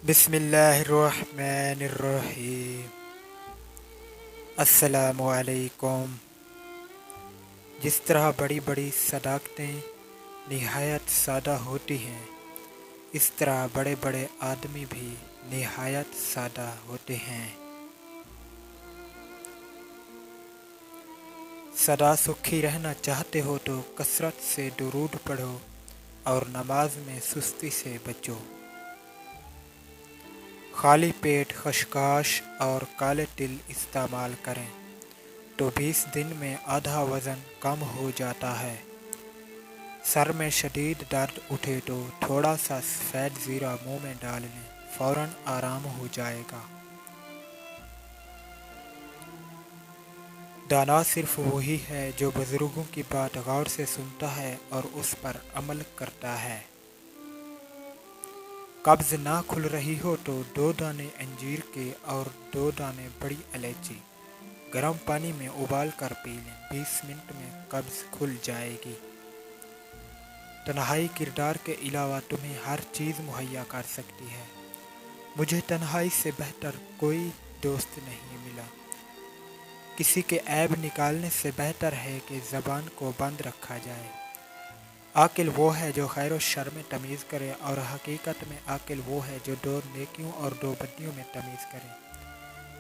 بسم اللہ الرحمن الرحیم۔ السلام علیکم۔ جس طرح بڑی بڑی صداقتیں نہایت سادہ ہوتی ہیں، اس طرح بڑے بڑے آدمی بھی نہایت سادہ ہوتے ہیں۔ سدا سکھی رہنا چاہتے ہو تو کثرت سے درود پڑھو اور نماز میں سستی سے بچو۔ خالی پیٹ خشخاش اور کالے تل استعمال کریں تو 20 دن میں آدھا وزن کم ہو جاتا ہے۔ سر میں شدید درد اٹھے تو تھوڑا سا سفید زیرہ منہ میں ڈال لیں، فوراً آرام ہو جائے گا۔ دانا صرف وہی ہے جو بزرگوں کی بات غور سے سنتا ہے اور اس پر عمل کرتا ہے۔ قبض نہ کھل رہی ہو تو 2 دانے انجیر کے اور 2 دانے بڑی الائچی گرم پانی میں ابال کر پی لیں، 20 منٹ میں قبض کھل جائے گی۔ تنہائی کردار کے علاوہ تمہیں ہر چیز مہیا کر سکتی ہے۔ مجھے تنہائی سے بہتر کوئی دوست نہیں ملا۔ کسی کے عیب نکالنے سے بہتر ہے کہ زبان کو بند رکھا جائے۔ عاقل وہ ہے جو خیر و شر میں تمیز کرے، اور حقیقت میں عاقل وہ ہے جو 2 نیکیوں اور 2 بدیوں میں تمیز کرے،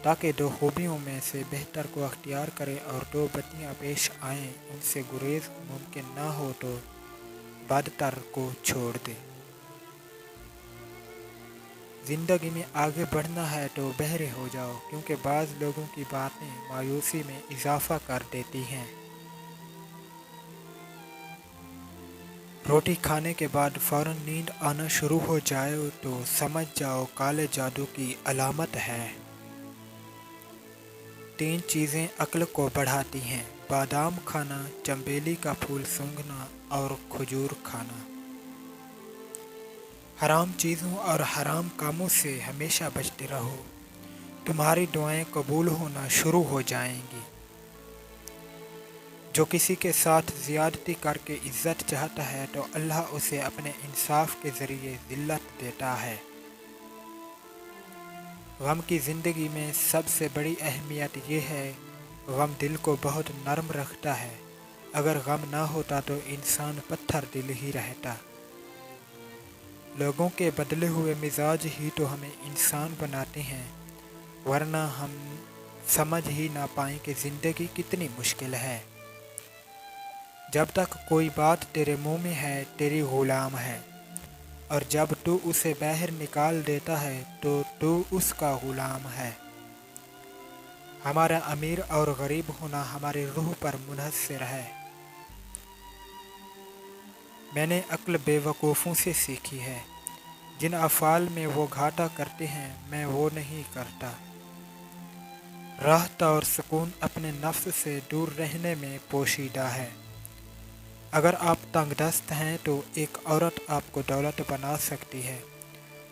تاکہ 2 خوبیوں میں سے بہتر کو اختیار کرے اور 2 بدیاں پیش آئیں ان سے گریز ممکن نہ ہو تو بدتر کو چھوڑ دے۔ زندگی میں آگے بڑھنا ہے تو بہرے ہو جاؤ، کیونکہ بعض لوگوں کی باتیں مایوسی میں اضافہ کر دیتی ہیں۔ روٹی کھانے کے بعد فوراً نیند آنا شروع ہو جائے تو سمجھ جاؤ کالے جادو کی علامت ہے۔ 3 چیزیں عقل کو بڑھاتی ہیں: بادام کھانا، چنبیلی کا پھول سونگھنا اور کھجور کھانا۔ حرام چیزوں اور حرام کاموں سے ہمیشہ بچتے رہو، تمہاری دعائیں قبول ہونا شروع ہو جائیں گی۔ جو کسی کے ساتھ زیادتی کر کے عزت چاہتا ہے تو اللہ اسے اپنے انصاف کے ذریعے ذلت دیتا ہے۔ غم کی زندگی میں سب سے بڑی اہمیت یہ ہے، غم دل کو بہت نرم رکھتا ہے۔ اگر غم نہ ہوتا تو انسان پتھر دل ہی رہتا۔ لوگوں کے بدلے ہوئے مزاج ہی تو ہمیں انسان بناتے ہیں، ورنہ ہم سمجھ ہی نہ پائیں کہ زندگی کتنی مشکل ہے۔ جب تک کوئی بات تیرے منہ میں ہے تیری غلام ہے، اور جب تو اسے باہر نکال دیتا ہے تو تو اس کا غلام ہے۔ ہمارا امیر اور غریب ہونا ہماری روح پر منحصر ہے۔ میں نے عقل بے وقوفوں سے سیکھی ہے، جن افعال میں وہ گھاٹا کرتے ہیں میں وہ نہیں کرتا۔ راحت اور سکون اپنے نفس سے دور رہنے میں پوشیدہ ہے۔ اگر آپ تنگ دست ہیں تو ایک عورت آپ کو دولت بنا سکتی ہے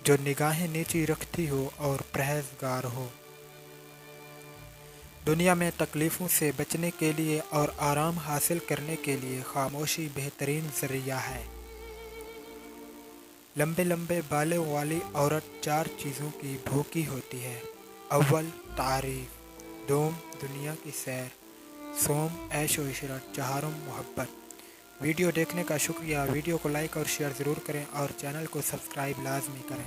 جو نگاہیں نیچی رکھتی ہو اور پرہیزگار ہو۔ دنیا میں تکلیفوں سے بچنے کے لیے اور آرام حاصل کرنے کے لیے خاموشی بہترین ذریعہ ہے۔ لمبے لمبے بالوں والی عورت 4 چیزوں کی بھوکی ہوتی ہے: اول تعریف، دوم دنیا کی سیر، سوم عیش و عشرت، چہارم محبت۔ ویڈیو دیکھنے کا شکریہ۔ ویڈیو کو لائک اور شیئر ضرور کریں اور چینل کو سبسکرائب لازمی کریں۔